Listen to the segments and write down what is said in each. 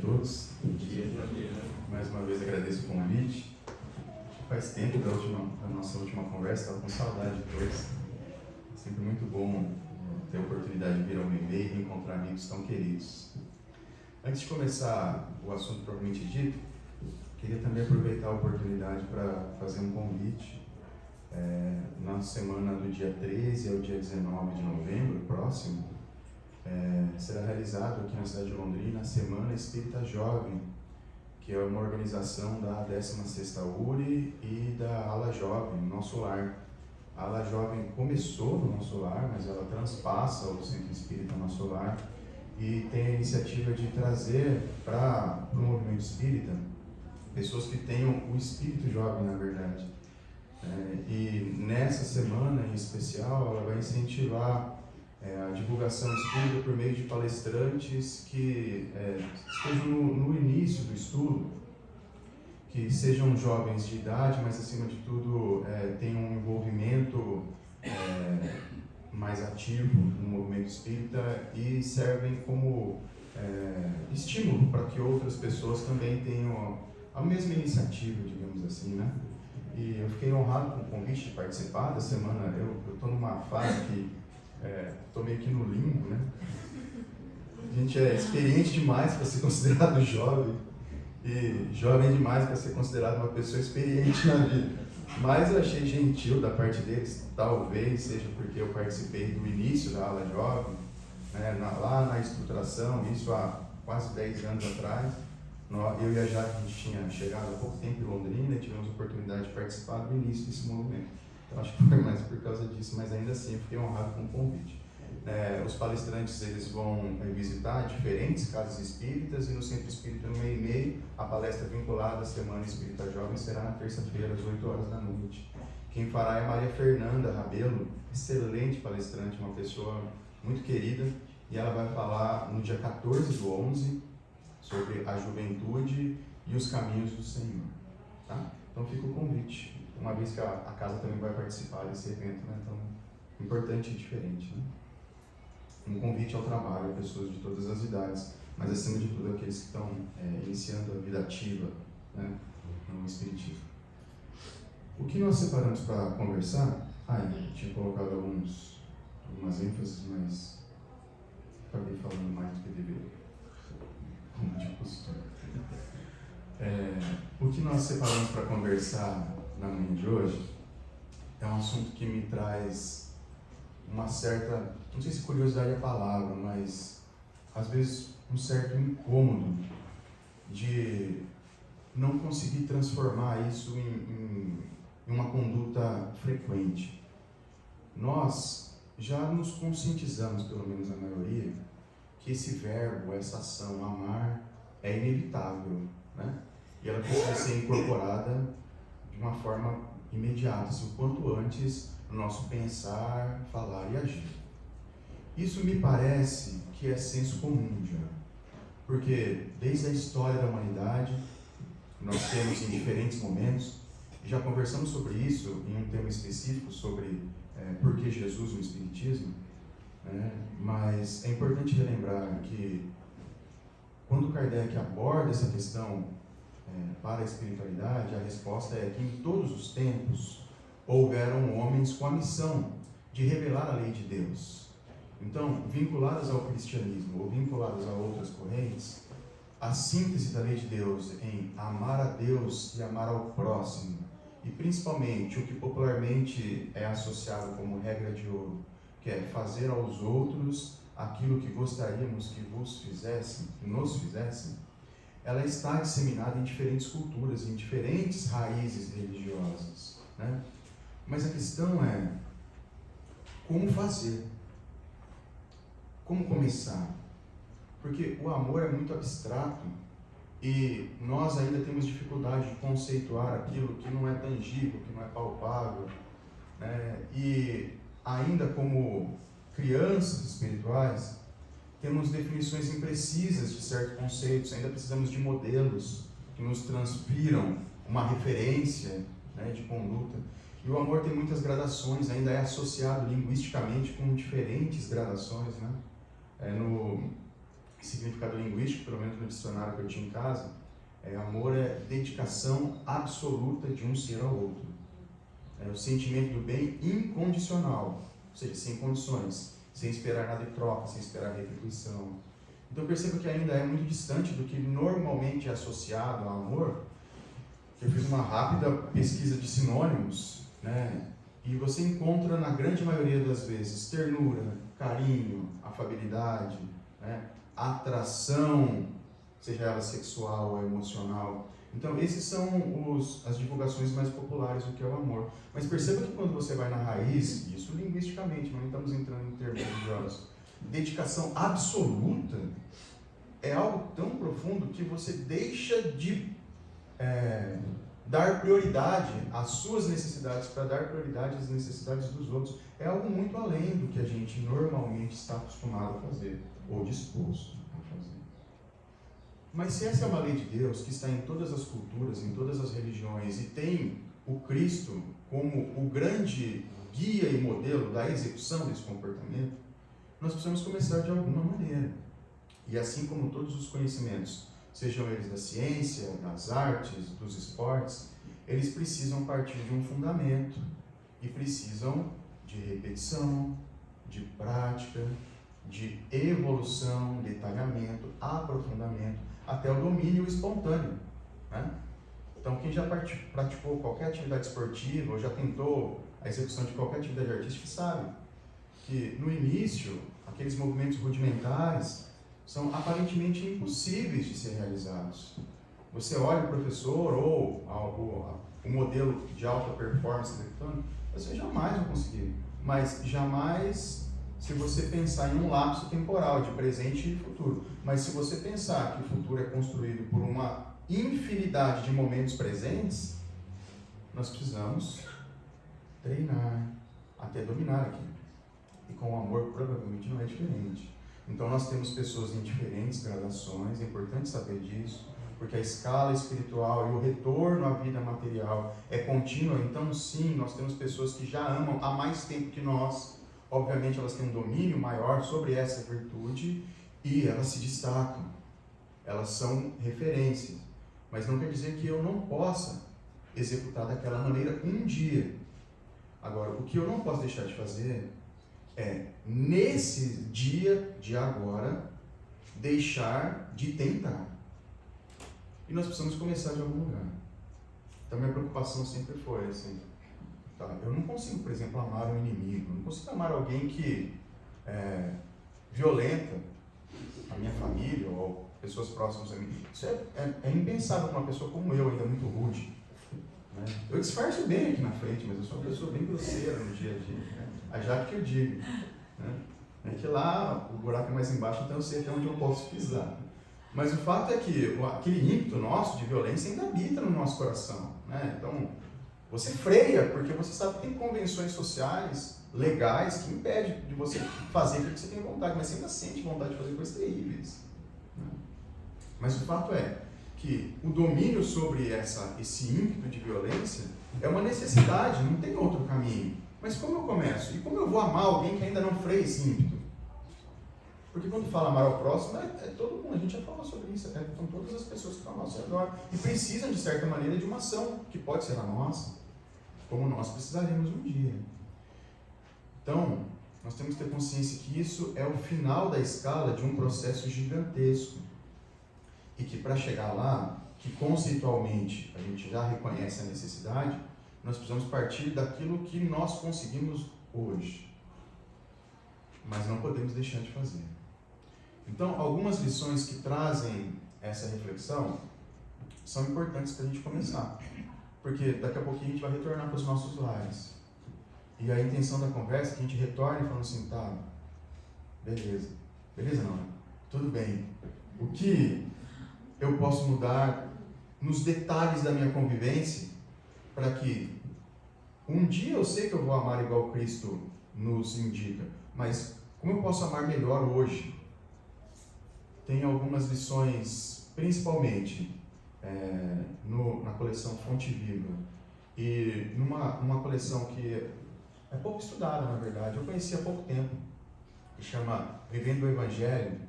todos. Mais uma vez agradeço o convite. Faz tempo da nossa última conversa, estava com saudade de todos. É sempre muito bom ter a oportunidade de vir ao meu e-mail e encontrar amigos tão queridos. Antes de começar o assunto propriamente dito, queria também aproveitar a oportunidade para fazer um convite. Na semana do dia 13 ao dia 19 de novembro, próximo, será realizado aqui na cidade de Londrina a Semana Espírita Jovem, que é uma organização da 16ª URI e da Ala Jovem, Nosso Lar. A Ala Jovem começou no Nosso Lar, mas ela transpassa o Centro Espírita Nosso Lar e tem a iniciativa de trazer para o movimento espírita pessoas que tenham o espírito jovem, na verdade. E nessa semana em especial, ela vai incentivar a divulgação espírita por meio de palestrantes que estejam no início do estudo, que sejam jovens de idade, mas acima de tudo tenham um envolvimento mais ativo no movimento espírita e servem como estímulo para que outras pessoas também tenham a mesma iniciativa, digamos assim, né? E eu fiquei honrado com o convite de participar da semana. Eu estou numa fase que estou meio que no limbo, né? A gente é experiente demais para ser considerado jovem e jovem demais para ser considerado uma pessoa experiente na vida. Mas eu achei gentil da parte deles, talvez seja porque eu participei do início da Ala Jovem, lá na estruturação, isso há quase 10 anos atrás. Eu e a Jaque, a gente tinha chegado há pouco tempo em Londrina e tivemos a oportunidade de participar do início desse movimento. Então acho que foi mais por causa disso, mas ainda assim eu fiquei honrado com o convite. Os palestrantes eles vão visitar diferentes casas espíritas e no Centro Espírita no meio e meio, a palestra vinculada à Semana Espírita Jovem será na terça-feira às 8 horas da noite. Quem fará é Maria Fernanda Rabelo, excelente palestrante, uma pessoa muito querida, e ela vai falar no dia 14/11 sobre a juventude e os caminhos do Senhor. Tá? Então fica o convite, uma vez que a casa também vai participar desse evento, né? Então, importante e diferente, né? Um convite ao trabalho a pessoas de todas as idades, mas acima de tudo aqueles que estão iniciando a vida ativa, né, no Espiritismo. O que nós separamos para conversar, eu tinha colocado algumas ênfases, mas acabei falando mais do que deveria, como de costume. O que nós separamos para conversar na manhã de hoje é um assunto que me traz uma certa, não sei se curiosidade é a palavra, mas às vezes um certo incômodo de não conseguir transformar isso em uma conduta frequente. Nós já nos conscientizamos, pelo menos a maioria, que esse verbo, essa ação, amar, é inevitável, né? E ela precisa ser incorporada de uma forma imediata, assim, o quanto antes no nosso pensar, falar e agir. Isso me parece que é senso comum já, porque desde a história da humanidade, nós temos em diferentes momentos, e já conversamos sobre isso em um tema específico sobre por que Jesus no Espiritismo, mas é importante relembrar que quando Kardec aborda essa questão para a espiritualidade, a resposta é que em todos os tempos houveram homens com a missão de revelar a lei de Deus. Então, vinculadas ao cristianismo ou vinculadas a outras correntes, a síntese da lei de Deus em amar a Deus e amar ao próximo, e principalmente o que popularmente é associado como regra de ouro, que é fazer aos outros aquilo que gostaríamos que vos fizessem, que nos fizessem, ela está disseminada em diferentes culturas, em diferentes raízes religiosas, né? Mas a questão é como fazer, como começar, porque o amor é muito abstrato e nós ainda temos dificuldade de conceituar aquilo que não é tangível, que não é palpável, né? E ainda como crianças espirituais, temos definições imprecisas de certos conceitos, ainda precisamos de modelos que nos transpiram uma referência, né, de conduta. E o amor tem muitas gradações, ainda é associado linguisticamente com diferentes gradações, né? significado linguístico, pelo menos no dicionário que eu tinha em casa, amor é dedicação absoluta de um ser ao outro. É o sentimento do bem incondicional, ou seja, sem condições, sem esperar nada em troca, sem esperar retribuição. Então percebo que ainda é muito distante do que normalmente é associado ao amor. Eu fiz uma rápida pesquisa de sinônimos, né? E você encontra na grande maioria das vezes ternura, carinho, afabilidade, né? Atração, seja ela sexual ou emocional. Então esses são as divulgações mais populares do que é o amor. Mas perceba que quando você vai na raiz, isso linguisticamente, não estamos entrando em termos religiosos, dedicação absoluta é algo tão profundo que você deixa de dar prioridade às suas necessidades para dar prioridade às necessidades dos outros. É algo muito além do que a gente normalmente está acostumado a fazer ou disposto a fazer. Mas se essa é uma lei de Deus que está em todas as culturas, em todas as religiões, e tem o Cristo como o grande guia e modelo da execução desse comportamento, nós precisamos começar de alguma maneira. E assim como todos os conhecimentos, sejam eles da ciência, das artes, dos esportes, eles precisam partir de um fundamento e precisam de repetição, de prática, de evolução, detalhamento, aprofundamento, até o domínio espontâneo, né? Então, quem já praticou qualquer atividade esportiva ou já tentou a execução de qualquer atividade artística sabe que no início, aqueles movimentos rudimentares são aparentemente impossíveis de ser realizados. Você olha o professor ou o modelo de alta performance executando, você jamais vai conseguir. Mas jamais se você pensar em um lapso temporal de presente e futuro. Mas se você pensar que o futuro é construído por uma infinidade de momentos presentes, nós precisamos treinar até dominar aquilo. E com o amor provavelmente não é diferente. Então nós temos pessoas em diferentes gradações, é importante saber disso, porque a escala espiritual e o retorno à vida material é contínuo. Então sim, nós temos pessoas que já amam há mais tempo que nós, obviamente elas têm um domínio maior sobre essa virtude e elas se destacam, elas são referências, mas não quer dizer que eu não possa executar daquela maneira um dia. Agora, o que eu não posso deixar de fazer é, nesse dia de agora, deixar de tentar. E nós precisamos começar de algum lugar. Então, minha preocupação sempre foi assim, tá, eu não consigo, por exemplo, amar um inimigo, eu não consigo amar alguém que violenta a minha família ou pessoas próximas a mim. Isso é impensável para uma pessoa como eu, ainda muito rude. Né? Eu disfarço bem aqui na frente, mas eu sou uma pessoa bem grosseira no dia a dia. Né? A Jaque que eu digo. Né? É que lá o buraco é mais embaixo, então eu sei até onde eu posso pisar. Mas o fato é que aquele ímpeto nosso de violência ainda habita no nosso coração. Né? Então, você freia, porque você sabe que tem convenções sociais, legais, que impedem de você fazer aquilo que você tem vontade, mas você ainda sente vontade de fazer coisas terríveis. Né? Mas o fato é que o domínio sobre esse ímpeto de violência é uma necessidade, não tem outro caminho. Mas como eu começo? E como eu vou amar alguém que ainda não freia esse ímpeto? Porque quando fala amar ao próximo, é todo mundo, a gente já falou sobre isso, são todas as pessoas que estão ao nosso redor e precisam, de certa maneira, de uma ação, que pode ser a nossa, como nós precisaremos um dia. Então, nós temos que ter consciência que isso é o final da escala de um processo gigantesco. E que para chegar lá, que conceitualmente a gente já reconhece a necessidade, nós precisamos partir daquilo que nós conseguimos hoje. Mas não podemos deixar de fazer. Então, algumas lições que trazem essa reflexão são importantes para a gente começar. Porque daqui a pouquinho a gente vai retornar para os nossos lares. E a intenção da conversa é que a gente retorne falando assim, tá, beleza. Beleza não, né? Tudo bem. O que eu posso mudar nos detalhes da minha convivência para que um dia eu sei que eu vou amar igual Cristo nos indica, mas como eu posso amar melhor hoje? Tem algumas lições, principalmente na coleção Fonte Viva e numa coleção que é pouco estudada, na verdade, eu conheci há pouco tempo, que chama Vivendo o Evangelho,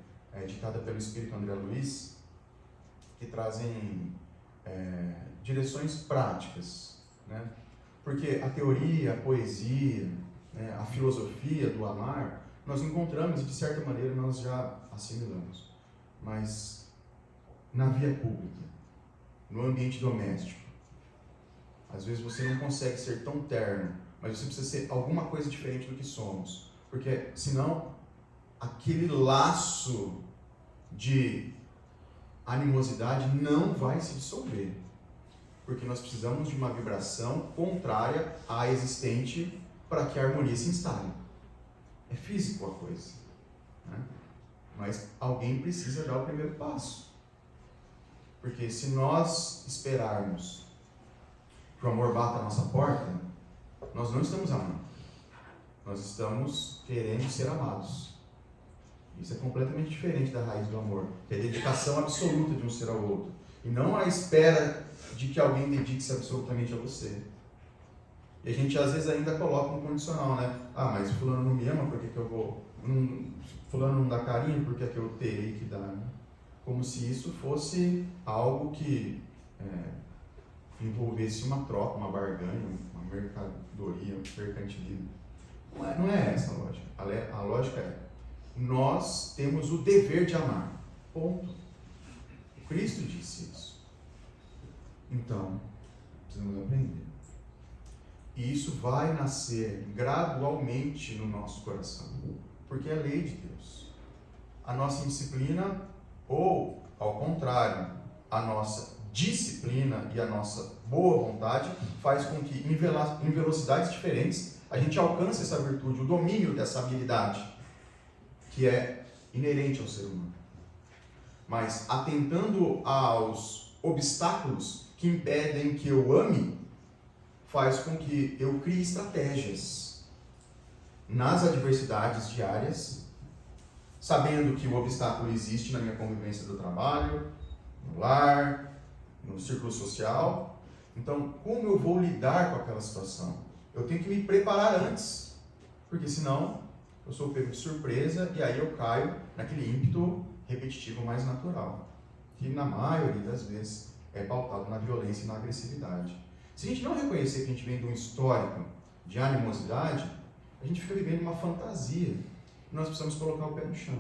ditada pelo Espírito André Luiz, que trazem direções práticas, né? Porque a teoria, a poesia, né, a filosofia do amar, nós encontramos e de certa maneira nós já assimilamos. Mas na via pública, no ambiente doméstico, às vezes você não consegue ser tão terno, mas você precisa ser alguma coisa diferente do que somos. Porque senão aquele laço de animosidade não vai se dissolver. Porque nós precisamos de uma vibração contrária à existente para que a harmonia se instale. É físico a coisa, né? Mas alguém precisa dar o primeiro passo. Porque se nós esperarmos que o amor bata a nossa porta, nós não estamos amando. Nós estamos querendo ser amados. Isso é completamente diferente da raiz do amor, que é a dedicação absoluta de um ser ao outro. E não a espera de que alguém dedique-se absolutamente a você. E a gente às vezes ainda coloca um condicional, né? Ah, mas fulano não me ama, por que eu vou... fulano não dá carinho, por que eu terei que dar? Né? Como se isso fosse algo que envolvesse uma troca, uma barganha, uma mercadoria, um mercantilismo. Não é essa a lógica. A lógica é, nós temos o dever de amar. Ponto. Cristo disse isso. Então, precisamos aprender. E isso vai nascer gradualmente no nosso coração, porque é a lei de Deus. A nossa indisciplina, ou, ao contrário, a nossa disciplina e a nossa boa vontade faz com que, em velocidades diferentes, a gente alcance essa virtude, o domínio dessa habilidade, que é inerente ao ser humano. Mas, atentando aos obstáculos que impedem que eu ame, faz com que eu crie estratégias nas adversidades diárias, sabendo que o obstáculo existe na minha convivência do trabalho, no lar, no círculo social. Então, como eu vou lidar com aquela situação? Eu tenho que me preparar antes, porque senão eu sou pego de surpresa e aí eu caio naquele ímpeto repetitivo mais natural, que na maioria das vezes é pautado na violência e na agressividade. Se a gente não reconhecer que a gente vem de um histórico de animosidade, a gente fica vivendo uma fantasia. Nós precisamos colocar o pé no chão.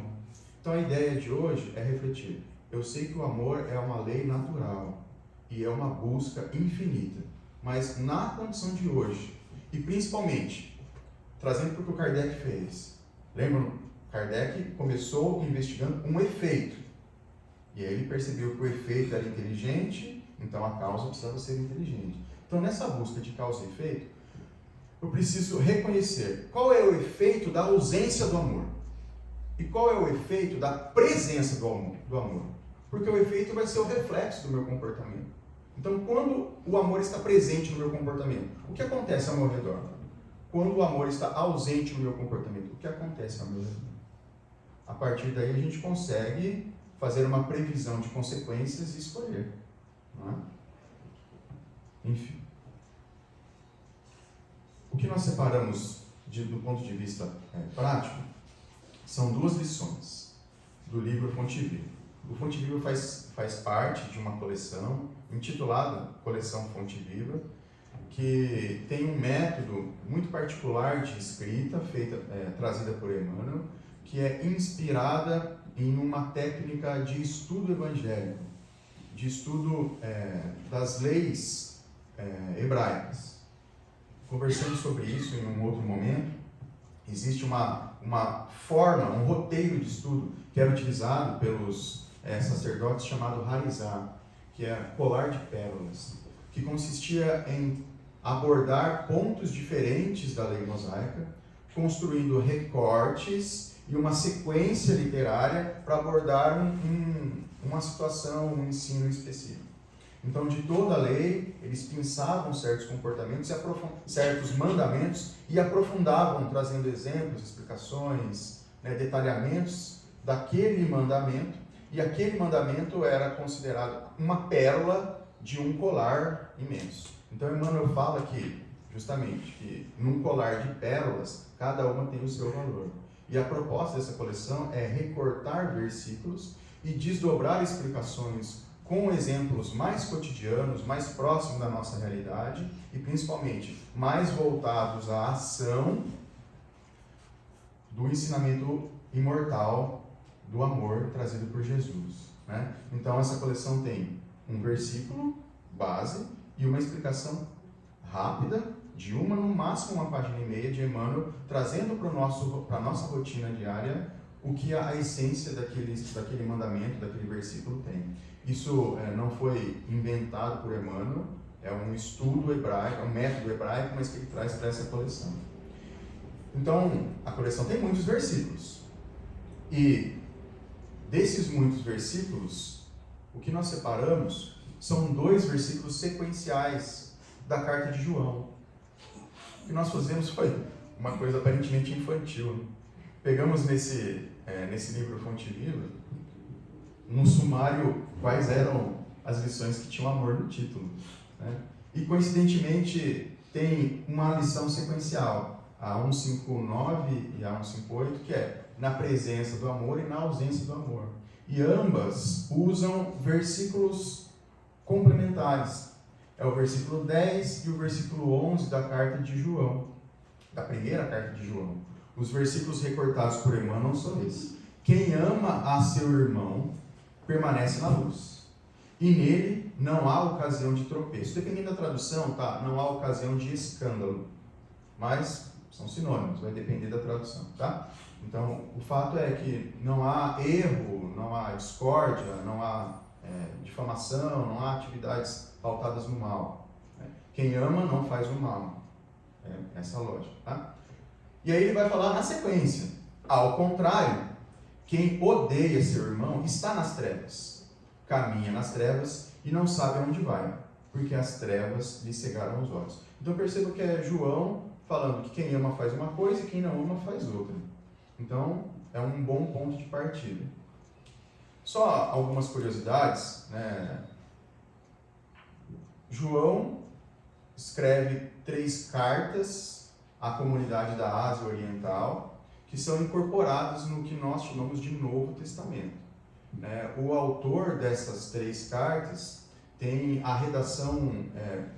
Então a ideia de hoje é refletir. Eu sei que o amor é uma lei natural e é uma busca infinita, mas na condição de hoje, e principalmente, trazendo para o que o Kardec fez. Lembram? Kardec começou investigando um efeito. E aí ele percebeu que o efeito era inteligente, então a causa precisava ser inteligente. Então, nessa busca de causa e efeito, eu preciso reconhecer qual é o efeito da ausência do amor e qual é o efeito da presença do amor. Porque o efeito vai ser o reflexo do meu comportamento. Então, quando o amor está presente no meu comportamento, o que acontece ao meu redor? Quando o amor está ausente no meu comportamento, o que acontece ao meu redor? A partir daí, a gente consegue fazer uma previsão de consequências e escolher. Não é? Enfim. O que nós separamos do ponto de vista prático são duas lições do livro Fonte Viva. O Fonte Viva faz parte de uma coleção intitulada Coleção Fonte Viva, que tem um método muito particular de escrita, trazida por Emmanuel, que é inspirada em uma técnica de estudo evangélico, de estudo das leis hebraicas. Conversando sobre isso em um outro momento, existe uma forma, um roteiro de estudo que era utilizado pelos sacerdotes chamado Harizá, que é colar de pérolas, que consistia em abordar pontos diferentes da lei mosaica, construindo recortes e uma sequência literária para abordar uma situação, um ensino específico. Então, de toda a lei, eles pensavam certos comportamentos, certos mandamentos e aprofundavam, trazendo exemplos, explicações, detalhamentos daquele mandamento, e aquele mandamento era considerado uma pérola de um colar imenso. Então, Emmanuel fala que, justamente, que num colar de pérolas, cada uma tem o seu valor. E a proposta dessa coleção é recortar versículos e desdobrar explicações com exemplos mais cotidianos, mais próximos da nossa realidade e principalmente mais voltados à ação do ensinamento imortal do amor trazido por Jesus, né? Então essa coleção tem um versículo base e uma explicação rápida de uma, no máximo uma página e meia de Emmanuel, trazendo para a nossa rotina diária o que a essência daquele mandamento, daquele versículo tem. Isso não foi inventado por Emmanuel, é um estudo hebraico, é um método hebraico, mas que ele traz para essa coleção. Então, a coleção tem muitos versículos. E desses muitos versículos, o que nós separamos são 2 versículos sequenciais da carta de João. O que nós fizemos foi uma coisa aparentemente infantil, né? Pegamos nesse livro Fonte Viva, no sumário, quais eram as lições que tinham amor no título, né? E coincidentemente tem uma lição sequencial, a 159 e a 158, que é na presença do amor e na ausência do amor. E ambas usam versículos complementares. É o versículo 10 e o versículo 11 da carta de João, da primeira carta de João. Os versículos recortados por Emmanuel são esses. Quem ama a seu irmão permanece na luz, e nele não há ocasião de tropeço. Dependendo da tradução, tá? Não há ocasião de escândalo, mas são sinônimos, vai depender da tradução, tá? Então, o fato é que não há erro, não há discórdia, não há difamação, não há atividades pautadas no mal, né? Quem ama não faz o mal. É essa a lógica, tá? E aí ele vai falar na sequência. Ao contrário, quem odeia seu irmão está nas trevas, caminha nas trevas e não sabe aonde vai, porque as trevas lhe cegaram os olhos. Então perceba que é João falando que quem ama faz uma coisa e quem não ama faz outra. Então é um bom ponto de partida. Só algumas curiosidades, né? João escreve 3 cartas à comunidade da Ásia Oriental, que são incorporadas no que nós chamamos de Novo Testamento, né? O autor dessas 3 cartas tem a redação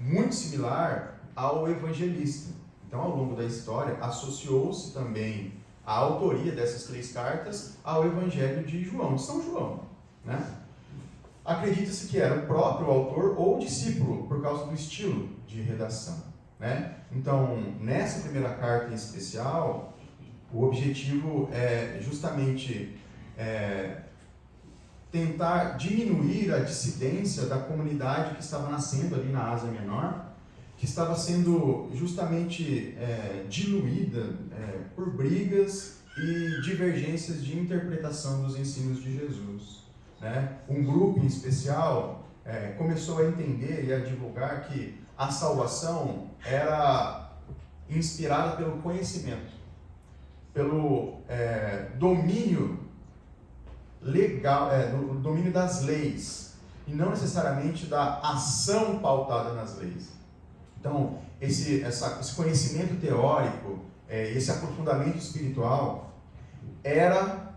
muito similar ao evangelista. Então, ao longo da história, associou-se também a autoria dessas 3 cartas ao Evangelho de João, São João, né? Acredita-se que era o próprio autor ou discípulo, por causa do estilo de redação, né? Então, nessa primeira carta em especial, o objetivo é justamente tentar diminuir a dissidência da comunidade que estava nascendo ali na Ásia Menor, que estava sendo justamente diluída por brigas e divergências de interpretação dos ensinos de Jesus, né? Um grupo em especial começou a entender e a divulgar que a salvação era inspirada pelo conhecimento, pelo domínio legal, do domínio das leis, e não necessariamente da ação pautada nas leis. Então, esse conhecimento teórico, esse aprofundamento espiritual, era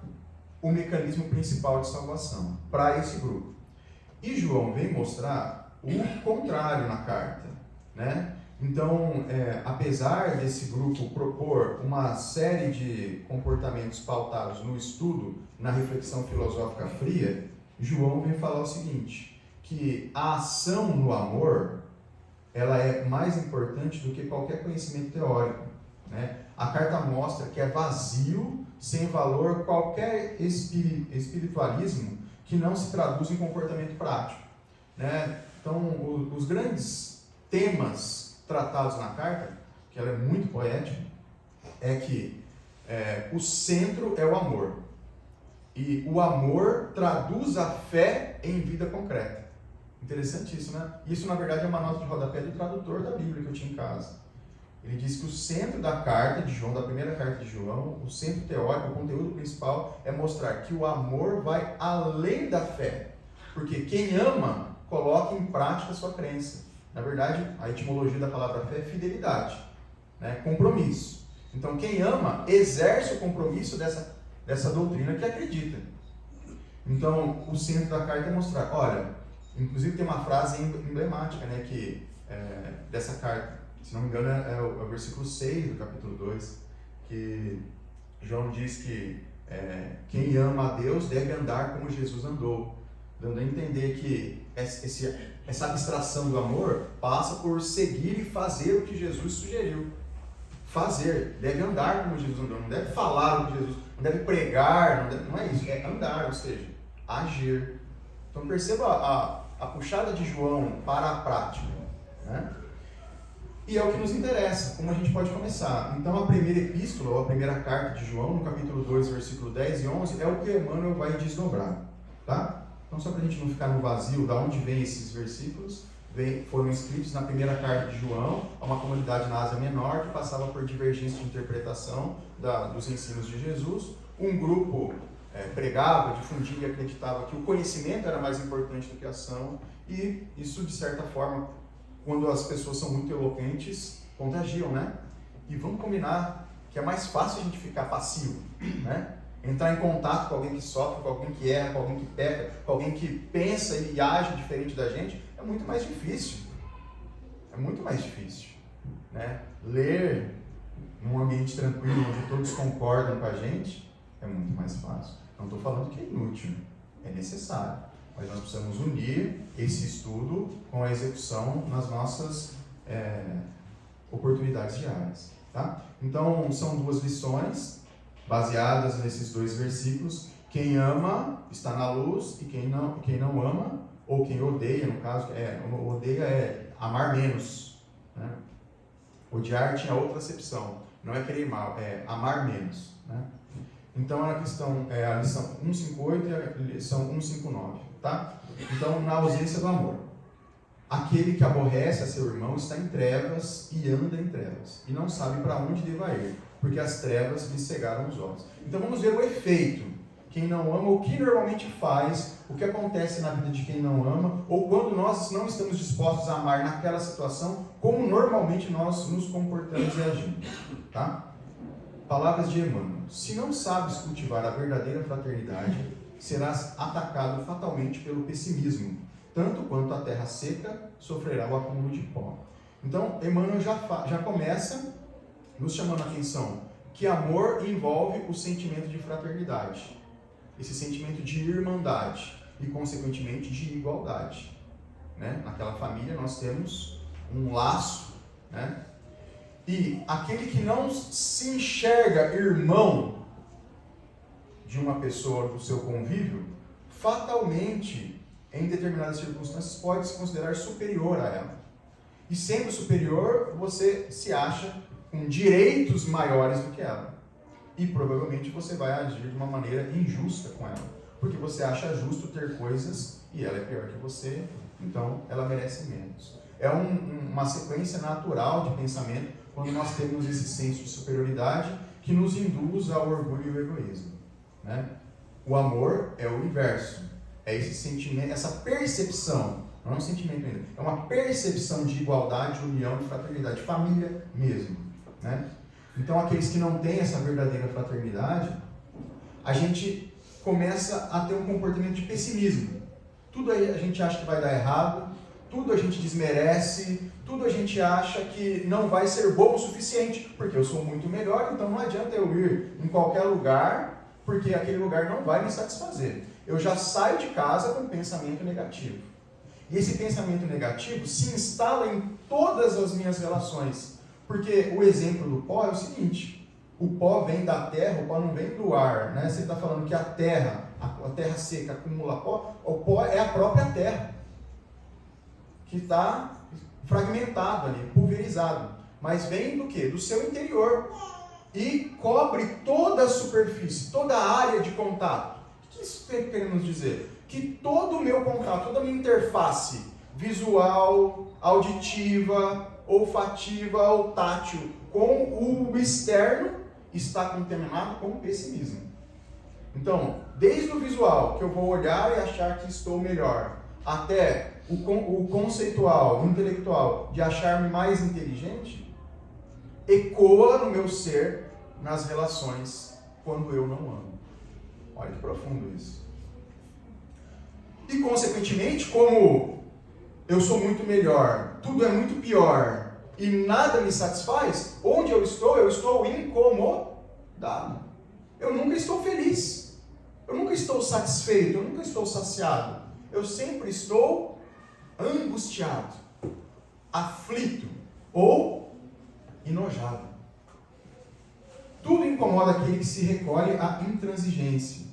o mecanismo principal de salvação para esse grupo. E João vem mostrar o contrário na carta, né? Então, apesar desse grupo propor uma série de comportamentos pautados no estudo, na reflexão filosófica fria, João vem falar o seguinte, que a ação no amor, ela é mais importante do que qualquer conhecimento teórico, né? A carta mostra que é vazio, sem valor, qualquer espiritualismo que não se traduz em comportamento prático, né? Então, os grandes temas tratados na carta, que ela é muito poética, é que o centro é o amor. E o amor traduz a fé em vida concreta. Interessante isso, né? Isso, na verdade, é uma nota de rodapé do tradutor da Bíblia que eu tinha em casa. Ele diz que o centro da carta de João, da primeira carta de João, o centro teórico, o conteúdo principal, é mostrar que o amor vai além da fé. Porque quem ama, coloca em prática a sua crença. Na verdade, a etimologia da palavra fé é fidelidade, né? Compromisso. Então, quem ama exerce o compromisso dessa doutrina que acredita. Então, o centro da carta é mostrar, olha, inclusive tem uma frase emblemática, né, que, dessa carta, se não me engano é o versículo 6 do capítulo 2, que João diz que quem ama a Deus deve andar como Jesus andou, dando a entender que essa abstração do amor passa por seguir e fazer o que Jesus sugeriu. Fazer, deve andar como Jesus andou, não deve falar o que Jesus, não deve pregar, não é isso, é andar, ou seja, agir. Então perceba a puxada de João para a prática, né? E é o que nos interessa, como a gente pode começar. Então a primeira epístola, ou a primeira carta de João, no capítulo 2, versículo 10 e 11, é o que Emmanuel vai desdobrar, tá? Então só para a gente não ficar no vazio, da onde vem esses versículos, foram escritos na primeira carta de João, a uma comunidade na Ásia Menor, que passava por divergência de interpretação dos ensinos de Jesus. Um grupo pregava, difundia e acreditava que o conhecimento era mais importante do que a ação, e isso, de certa forma, quando as pessoas são muito eloquentes, contagiam, né? E vamos combinar que é mais fácil a gente ficar passivo, né? Entrar em contato com alguém que sofre, com alguém que erra, com alguém que peca, com alguém que pensa e age diferente da gente, é muito mais difícil. É muito mais difícil, né? Ler num ambiente tranquilo, onde todos concordam com a gente, é muito mais fácil. Não estou falando que é inútil, é necessário. Mas nós precisamos unir esse estudo com a execução nas nossas oportunidades diárias, tá? Então, são duas lições baseadas nesses dois versículos. Quem ama está na luz, e quem não ama, ou quem odeia, no caso, odeia é amar menos, né? Odiar tinha outra acepção, não é querer mal, é amar menos, né? Então a lição 158 e a lição 159, tá? Então, na ausência do amor, aquele que aborrece a seu irmão está em trevas e anda em trevas, e não sabe para onde deva ir, porque as trevas lhe cegaram os olhos. Então vamos ver o efeito. Quem não ama, o que normalmente faz, o que acontece na vida de quem não ama, ou quando nós não estamos dispostos a amar naquela situação, como normalmente nós nos comportamos e agimos, tá? Palavras de Emmanuel: se não sabes cultivar a verdadeira fraternidade, serás atacado fatalmente pelo pessimismo, tanto quanto a terra seca sofrerá o acúmulo de pó. Então, Emmanuel já começa nos chamando a atenção que amor envolve o sentimento de fraternidade, esse sentimento de irmandade e, consequentemente, de igualdade, né? Naquela família nós temos um laço, né? E aquele que não se enxerga irmão de uma pessoa do seu convívio, fatalmente, em determinadas circunstâncias, pode se considerar superior a ela. E sendo superior, você se acha com direitos maiores do que ela. E provavelmente você vai agir de uma maneira injusta com ela, porque você acha justo ter coisas e ela é pior que você, então ela merece menos. É uma sequência natural de pensamento quando nós temos esse senso de superioridade que nos induz ao orgulho e ao egoísmo, né? O amor é o inverso, é esse sentimento, essa percepção, não é um sentimento ainda, é uma percepção de igualdade, união, de fraternidade, família mesmo, né? Então, aqueles que não têm essa verdadeira fraternidade, a gente começa a ter um comportamento de pessimismo. Tudo aí a gente acha que vai dar errado, tudo a gente desmerece, tudo a gente acha que não vai ser bom o suficiente, porque eu sou muito melhor, então não adianta eu ir em qualquer lugar, porque aquele lugar não vai me satisfazer. Eu já saio de casa com um pensamento negativo. E esse pensamento negativo se instala em todas as minhas relações. Porque o exemplo do pó é o seguinte: o pó vem da terra, o pó não vem do ar, né? Você está falando que a terra seca acumula pó, o pó é a própria terra, que está fragmentado ali, pulverizado. Mas vem do quê? Do seu interior. E cobre toda a superfície, toda a área de contato. O que isso tem querendo nos dizer? Que todo o meu contato, toda a minha interface visual, auditiva, olfativa ou tátil com o externo está contaminado com o pessimismo. Então, desde o visual, que eu vou olhar e achar que estou melhor, até o conceitual, o intelectual, de achar-me mais inteligente, ecoa no meu ser, nas relações, quando eu não amo. Olha que profundo isso. E, consequentemente, como eu sou muito melhor, tudo é muito pior e nada me satisfaz, onde eu estou incomodado. Eu nunca estou feliz. Eu nunca estou satisfeito. Eu nunca estou saciado. Eu sempre estou angustiado, aflito ou enojado. Tudo incomoda aquele que se recolhe à intransigência.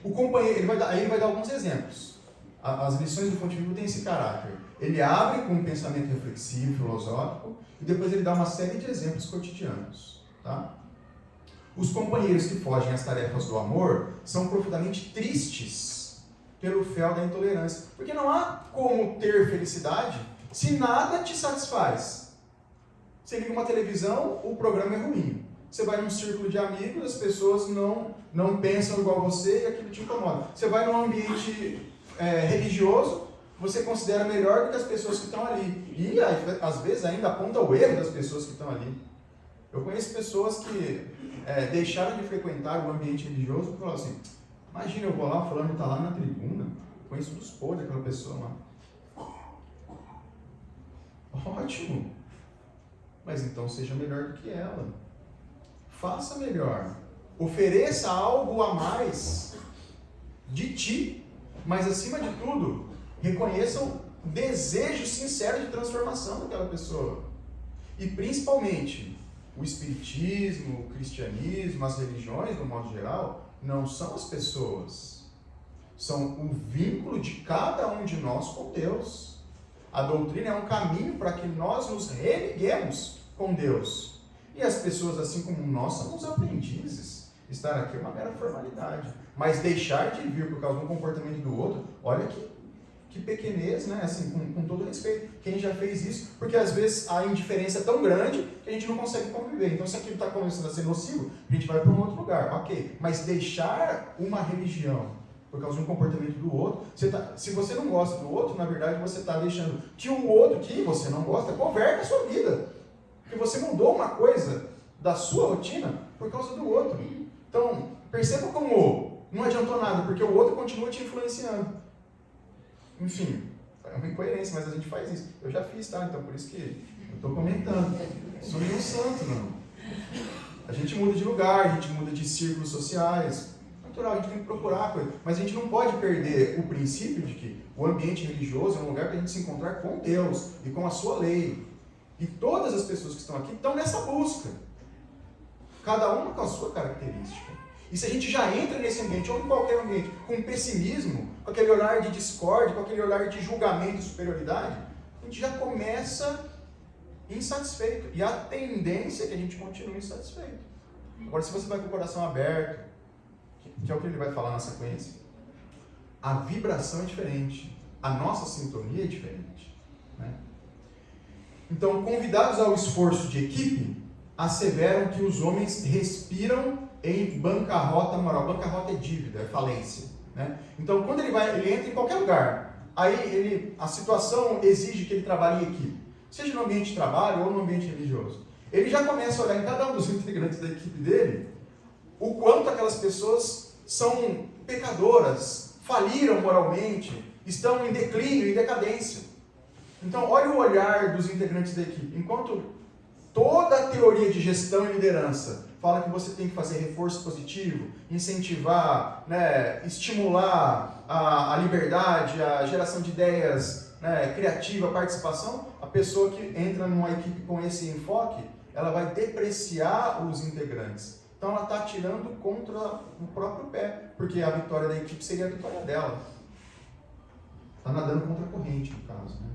O companheiro, ele vai dar alguns exemplos. As lições do Fonte Viva têm esse caráter. Ele abre com um pensamento reflexivo, filosófico, e depois ele dá uma série de exemplos cotidianos. Tá? Os companheiros que fogem às tarefas do amor são profundamente tristes pelo fel da intolerância. Porque não há como ter felicidade se nada te satisfaz. Você liga uma televisão, o programa é ruim. Você vai num círculo de amigos, as pessoas não pensam igual você e aquilo te incomoda. Você vai num ambiente religioso, você considera melhor do que as pessoas que estão ali. E às vezes ainda aponta o erro das pessoas que estão ali. Eu conheço pessoas que deixaram de frequentar o ambiente religioso e falaram assim, imagina, eu vou lá, fulano está lá na tribuna, conheço dos podres aquela pessoa lá. Ótimo! Mas então seja melhor do que ela. Faça melhor. Ofereça algo a mais de ti. Mas, acima de tudo, reconheça o desejo sincero de transformação daquela pessoa. E, principalmente, o espiritismo, o cristianismo, as religiões, no modo geral, não são as pessoas. São o vínculo de cada um de nós com Deus. A doutrina é um caminho para que nós nos religuemos com Deus. E as pessoas, assim como nós, somos aprendizes. Estar aqui é uma mera formalidade. Mas deixar de vir por causa de um comportamento do outro, olha que pequenez, né? Assim, com todo respeito. Quem já fez isso? Porque às vezes a indiferença é tão grande que a gente não consegue conviver. Então, se aquilo está começando a ser nocivo, a gente vai para um outro lugar. Ok. Mas deixar uma religião por causa de um comportamento do outro, se você não gosta do outro, na verdade você está deixando que o outro que você não gosta governe a sua vida. Porque você mudou uma coisa da sua rotina por causa do outro. Então, perceba como não adiantou nada, porque o outro continua te influenciando. Enfim, é uma incoerência, mas a gente faz isso. Eu já fiz, tá? Então, por isso que eu estou comentando. Sou nenhum santo, não. A gente muda de lugar, a gente muda de círculos sociais. Natural, a gente tem que procurar coisa. Mas a gente não pode perder o princípio de que o ambiente religioso é um lugar para a gente se encontrar com Deus e com a sua lei. E todas as pessoas que estão aqui estão nessa busca. Cada uma com a sua característica. E se a gente já entra nesse ambiente, ou em qualquer ambiente, com pessimismo, com aquele olhar de discórdia, com aquele olhar de julgamento e superioridade, a gente já começa insatisfeito. E a tendência é que a gente continue insatisfeito. Agora, se você vai com o coração aberto, que é o que ele vai falar na sequência, a vibração é diferente. A nossa sintonia é diferente. Né? Então, convidados ao esforço de equipe, asseveram que os homens respiram em bancarrota moral. Bancarrota é dívida, é falência. Né? Então, quando ele entra em qualquer lugar, aí a situação exige que ele trabalhe em equipe, seja no ambiente de trabalho ou no ambiente religioso. Ele já começa a olhar em cada um dos integrantes da equipe dele o quanto aquelas pessoas são pecadoras, faliram moralmente, estão em declínio, em decadência. Então, olha o olhar dos integrantes da equipe. Enquanto toda a teoria de gestão e liderança fala que você tem que fazer reforço positivo, incentivar, né, estimular a liberdade, a geração de ideias, né, criativa, participação, a pessoa que entra numa equipe com esse enfoque, ela vai depreciar os integrantes. Então, ela está atirando contra o próprio pé, porque a vitória da equipe seria a vitória dela. Está nadando contra a corrente, no caso, né?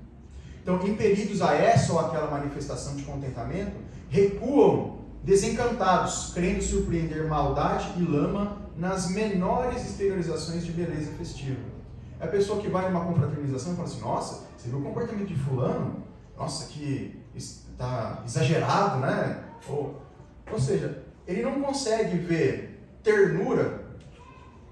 Então, impelidos a essa ou aquela manifestação de contentamento, recuam desencantados, querendo surpreender maldade e lama nas menores exteriorizações de beleza festiva. É a pessoa que vai numa confraternização e fala assim, nossa, você viu o comportamento de fulano? Nossa, que está exagerado, né? Ou seja, ele não consegue ver ternura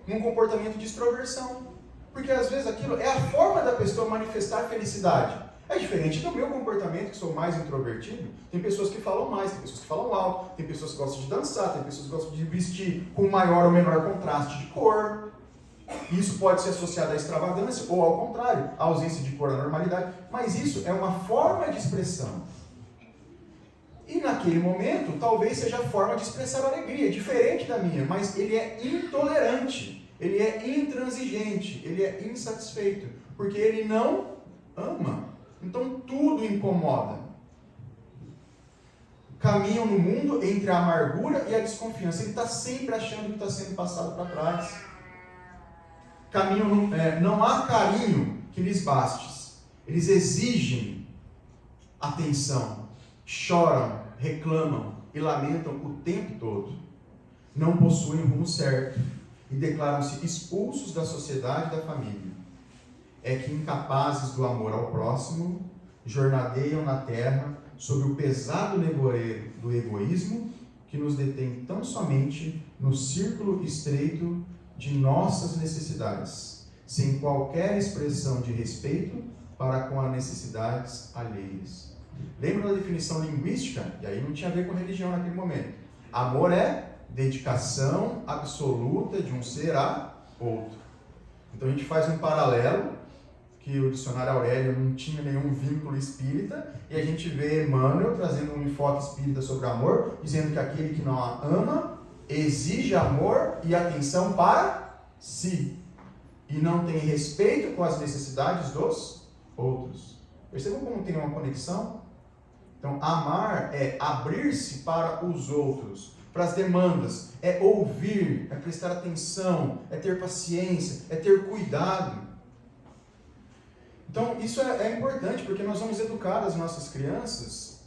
num comportamento de extroversão. Porque às vezes aquilo é a forma da pessoa manifestar felicidade. É diferente do meu comportamento, que sou mais introvertido. Tem pessoas que falam mais, tem pessoas que falam alto, tem pessoas que gostam de dançar, tem pessoas que gostam de vestir com maior ou menor contraste de cor. Isso pode ser associado à extravagância ou, ao contrário, à ausência de cor, à normalidade. Mas isso é uma forma de expressão. E naquele momento, talvez seja a forma de expressar alegria, diferente da minha, mas ele é intolerante, ele é intransigente, ele é insatisfeito, porque ele não ama. Então tudo incomoda. Caminham no mundo entre a amargura e a desconfiança. Ele está sempre achando que está sendo passado para trás. Caminham, não há carinho que lhes baste. Eles exigem atenção, choram, reclamam e lamentam o tempo todo. Não possuem rumo certo e declaram-se expulsos da sociedade e da família. É que incapazes do amor ao próximo, jornadeiam na terra sob o pesado nevoeiro do egoísmo que nos detém tão somente no círculo estreito de nossas necessidades, sem qualquer expressão de respeito para com as necessidades alheias. Lembra da definição linguística? E aí não tinha a ver com religião naquele momento. Amor é dedicação absoluta de um ser a outro. Então a gente faz um paralelo, que o dicionário Aurélio não tinha nenhum vínculo espírita, e a gente vê Emmanuel trazendo um enfoque espírita sobre amor, dizendo que aquele que não a ama exige amor e atenção para si, e não tem respeito com as necessidades dos outros. Percebam como tem uma conexão? Então, amar é abrir-se para os outros, para as demandas, é ouvir, é prestar atenção, é ter paciência, é ter cuidado. Então, isso é importante, porque nós vamos educar as nossas crianças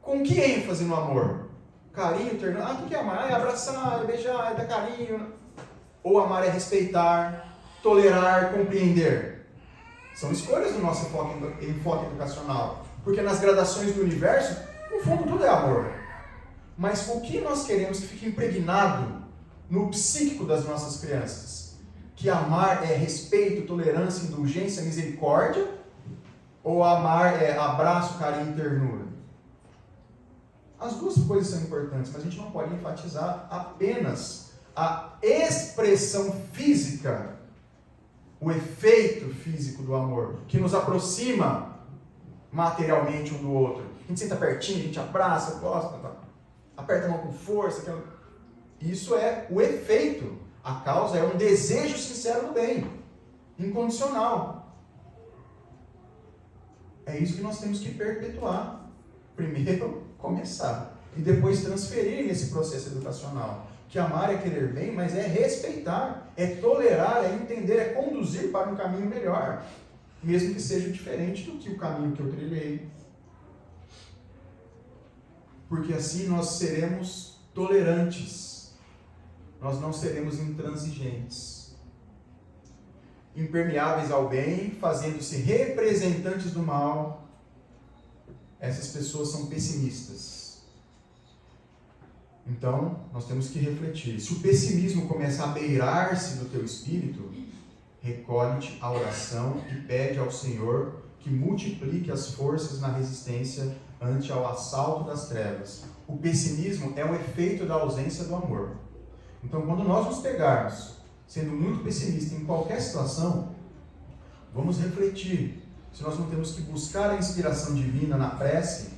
com que ênfase no amor? Carinho, ternura. O que é amar? É abraçar, é beijar, é dar carinho. Ou amar é respeitar, tolerar, compreender. São escolhas do nosso enfoque educacional. Porque nas gradações do universo, no fundo, tudo é amor. Mas o que nós queremos que fique impregnado no psíquico das nossas crianças? Que amar é respeito, tolerância, indulgência, misericórdia? Ou amar é abraço, carinho e ternura? As duas coisas são importantes, mas a gente não pode enfatizar apenas a expressão física, o efeito físico do amor, que nos aproxima materialmente um do outro. A gente senta pertinho, a gente abraça, gosta, aperta a mão com força. Isso é o efeito. A causa é um desejo sincero do bem, incondicional. É isso que nós temos que perpetuar. Primeiro, começar. E depois transferir nesse processo educacional. Que amar é querer bem, mas é respeitar, é tolerar, é entender, é conduzir para um caminho melhor. Mesmo que seja diferente do que o caminho que eu trilhei. Porque assim nós seremos tolerantes. Nós não seremos intransigentes. Impermeáveis ao bem, fazendo-se representantes do mal. Essas pessoas são pessimistas. Então, nós temos que refletir. Se o pessimismo começa a beirar-se do teu espírito, recolhe-te à oração e pede ao Senhor que multiplique as forças na resistência ante ao assalto das trevas. O pessimismo é um efeito da ausência do amor. Então, quando nós nos pegarmos sendo muito pessimista em qualquer situação, vamos refletir se nós não temos que buscar a inspiração divina na prece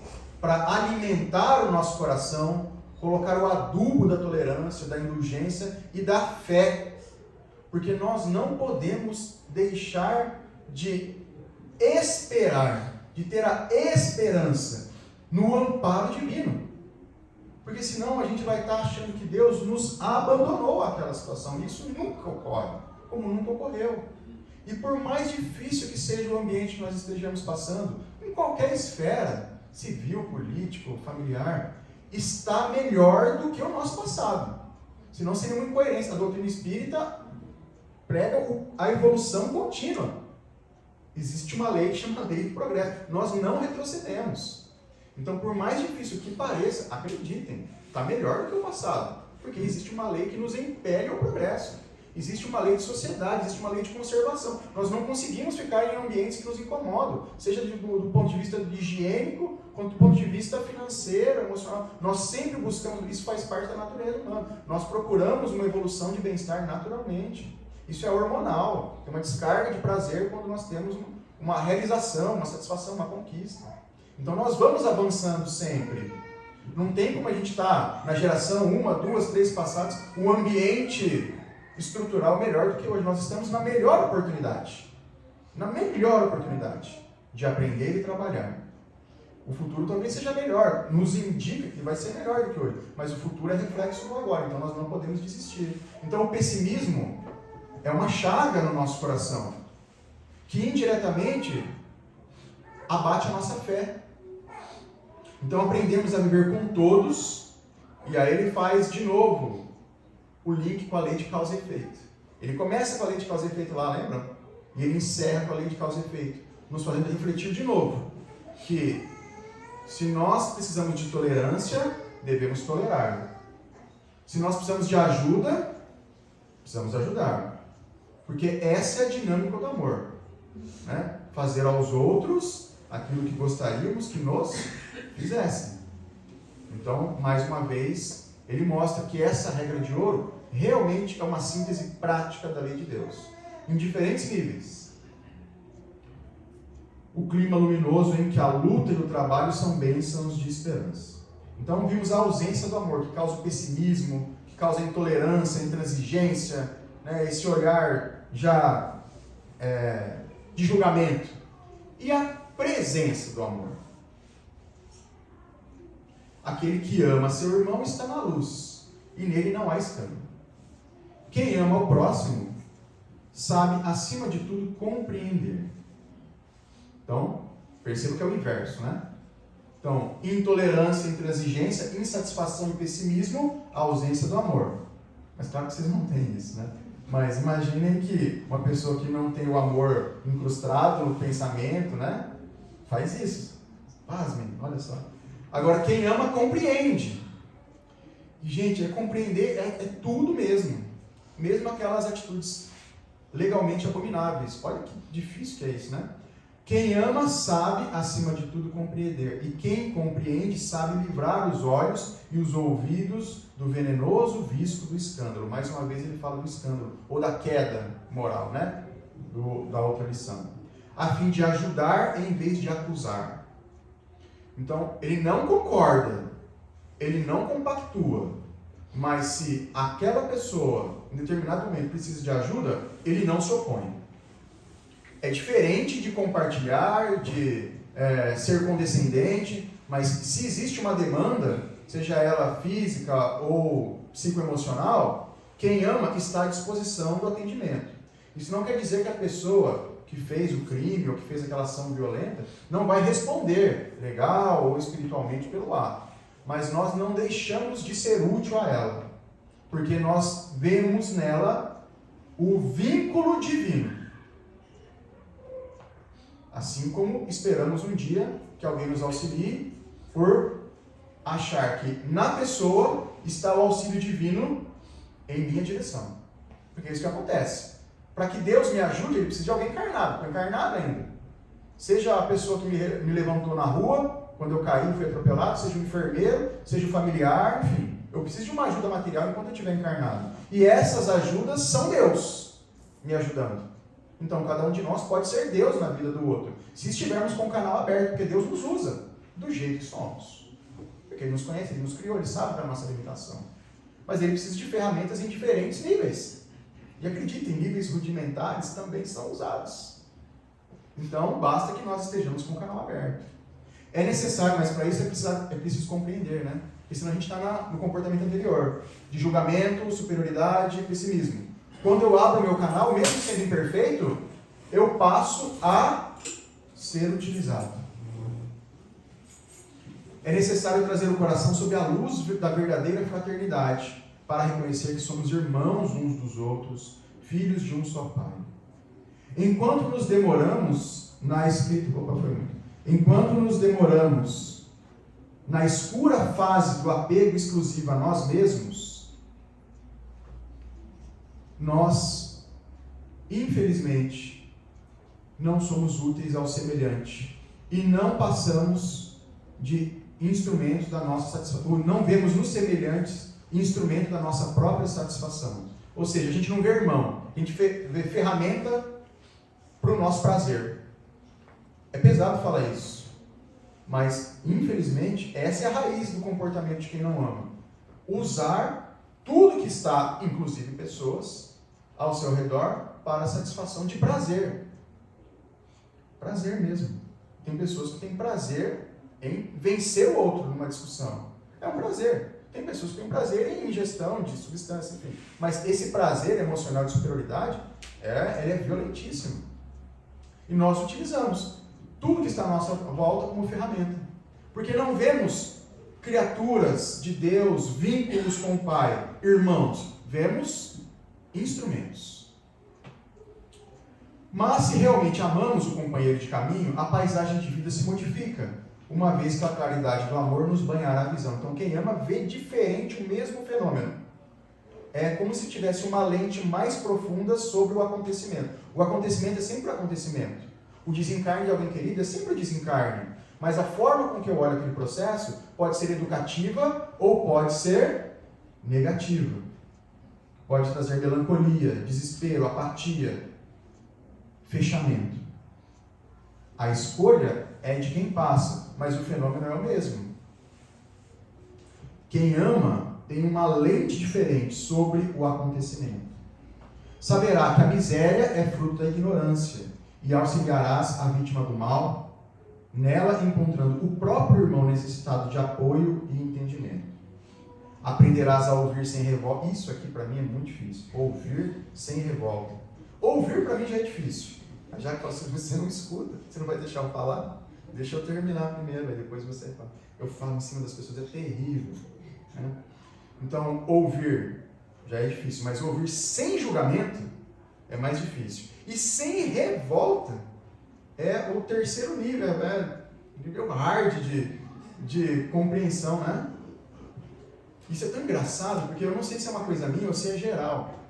para alimentar o nosso coração, colocar o adubo da tolerância, da indulgência e da fé. Porque nós não podemos deixar de esperar, de ter a esperança no amparo divino. Porque senão a gente vai estar achando que Deus nos abandonou àquela situação. E isso nunca ocorre, como nunca ocorreu. E por mais difícil que seja o ambiente que nós estejamos passando, em qualquer esfera, civil, político, familiar, está melhor do que o nosso passado. Senão seria uma incoerência. A doutrina espírita prega a evolução contínua. Existe uma lei que chama lei do progresso. Nós não retrocedemos. Então, por mais difícil que pareça, acreditem, está melhor do que o passado. Porque existe uma lei que nos impele ao progresso. Existe uma lei de sociedade, existe uma lei de conservação. Nós não conseguimos ficar em ambientes que nos incomodam, seja do ponto de vista higiênico, quanto do ponto de vista financeiro, emocional. Nós sempre buscamos, isso faz parte da natureza humana. Nós procuramos uma evolução de bem-estar naturalmente. Isso é hormonal, tem uma descarga de prazer quando nós temos uma realização, uma satisfação, uma conquista. Então nós vamos avançando sempre. Não tem como a gente estar na geração 1, 2, 3 passadas, um ambiente estrutural melhor do que hoje. Nós estamos na melhor oportunidade de aprender e trabalhar. O futuro talvez seja melhor, nos indica que vai ser melhor do que hoje, mas o futuro é reflexo do agora, então nós não podemos desistir. Então o pessimismo é uma chaga no nosso coração, que indiretamente abate a nossa fé. Então aprendemos a viver com todos, e aí ele faz de novo o link com a lei de causa e efeito. Ele começa com a lei de causa e efeito lá, lembram? E ele encerra com a lei de causa e efeito, nos fazendo refletir de novo que se nós precisamos de tolerância, devemos tolerar. Se nós precisamos de ajuda, precisamos ajudar. Porque essa é a dinâmica do amor, né? Fazer aos outros aquilo que gostaríamos que nos fizessem. Então, mais uma vez, ele mostra que essa regra de ouro realmente é uma síntese prática da lei de Deus, em diferentes níveis. O clima luminoso em que a luta e o trabalho são bênçãos de esperança. Então, vimos a ausência do amor, que causa o pessimismo, que causa a intolerância, a intransigência, né, esse olhar já de julgamento. E a presença do amor. Aquele que ama seu irmão está na luz, e nele não há escândalo. Quem ama o próximo sabe, acima de tudo, compreender. Então, perceba que é o inverso, né? Então, intolerância, intransigência, insatisfação e pessimismo, a ausência do amor. Mas claro que vocês não têm isso, né? Mas imaginem que uma pessoa que não tem o amor incrustado no pensamento, né? Faz isso. Pasmem, olha só. Agora, quem ama, compreende. E, gente, compreender é tudo mesmo. Mesmo aquelas atitudes legalmente abomináveis. Olha que difícil que é isso, né? Quem ama sabe, acima de tudo, compreender. E quem compreende sabe livrar os olhos e os ouvidos do venenoso vício do escândalo. Mais uma vez ele fala do escândalo, ou da queda moral, né? Da outra lição. A fim de ajudar em vez de acusar. Então, ele não concorda, ele não compactua, mas se aquela pessoa, em determinado momento, precisa de ajuda, ele não se opõe. É diferente de compartilhar, de ser condescendente, mas se existe uma demanda, seja ela física ou psicoemocional, quem ama está à disposição do atendimento. Isso não quer dizer que a pessoa que fez o crime ou que fez aquela ação violenta não vai responder legal ou espiritualmente pelo ato. Mas nós não deixamos de ser útil a ela, porque nós vemos nela o vínculo divino. Assim como esperamos um dia que alguém nos auxilie por achar que na pessoa está o auxílio divino em minha direção. Porque é isso que acontece. Para que Deus me ajude, ele precisa de alguém encarnado. Estou encarnado ainda. Seja a pessoa que me levantou na rua, quando eu caí e fui atropelado, seja o enfermeiro, seja o familiar, enfim. Eu preciso de uma ajuda material enquanto eu estiver encarnado. E essas ajudas são Deus me ajudando. Então, cada um de nós pode ser Deus na vida do outro, se estivermos com o canal aberto, porque Deus nos usa do jeito que somos. Porque Ele nos conhece, Ele nos criou, Ele sabe da nossa limitação. Mas Ele precisa de ferramentas em diferentes níveis. E acreditem, níveis rudimentares também são usados. Então, basta que nós estejamos com o canal aberto. É necessário, mas para isso é preciso compreender, né? Porque senão a gente está no comportamento anterior, de julgamento, superioridade e pessimismo. Quando eu abro meu canal, mesmo sendo imperfeito, eu passo a ser utilizado. É necessário trazer o coração sob a luz da verdadeira fraternidade, para reconhecer que somos irmãos uns dos outros, filhos de um só Pai. Enquanto nos demoramos na escura fase do apego exclusivo a nós mesmos, nós, infelizmente, não somos úteis ao semelhante e não passamos de instrumentos da nossa satisfação, não vemos nos semelhantes instrumento da nossa própria satisfação. Ou seja, a gente não vê irmão, a gente vê ferramenta para o nosso prazer. É pesado falar isso, mas infelizmente essa é a raiz do comportamento de quem não ama. Usar tudo que está, inclusive pessoas, ao seu redor para a satisfação de prazer. Prazer mesmo. Tem pessoas que têm prazer em vencer o outro numa discussão. É um prazer. Tem pessoas que têm prazer em ingestão de substância, enfim. Mas esse prazer emocional de superioridade, ele é violentíssimo. E nós utilizamos tudo que está à nossa volta como ferramenta. Porque não vemos criaturas de Deus, vínculos com o Pai, irmãos. Vemos instrumentos. Mas se realmente amamos o companheiro de caminho, a paisagem de vida se modifica, uma vez que a claridade do amor nos banhará a visão. Então quem ama vê diferente o mesmo fenômeno. É como se tivesse uma lente mais profunda sobre o acontecimento. O acontecimento é sempre o acontecimento. O desencarne de alguém querido é sempre o desencarne. Mas a forma com que eu olho aquele processo pode ser educativa ou pode ser negativa. Pode trazer melancolia, desespero, apatia, fechamento. A escolha é de quem passa, mas o fenômeno é o mesmo. Quem ama tem uma lente diferente sobre o acontecimento. Saberá que a miséria é fruto da ignorância e auxiliarás a vítima do mal, nela encontrando o próprio irmão necessitado de apoio e entendimento. Aprenderás a ouvir sem revolta. Isso aqui para mim é muito difícil. Ouvir sem revolta. Ouvir para mim já é difícil. Já que você não escuta, você não vai deixar eu falar? Deixa eu terminar primeiro, aí depois você fala. Eu falo em cima das pessoas, é terrível. Né? Então, ouvir já é difícil, mas ouvir sem julgamento é mais difícil. E sem revolta é o terceiro nível, nível hard de compreensão, né? Isso é tão engraçado, porque eu não sei se é uma coisa minha ou se é geral.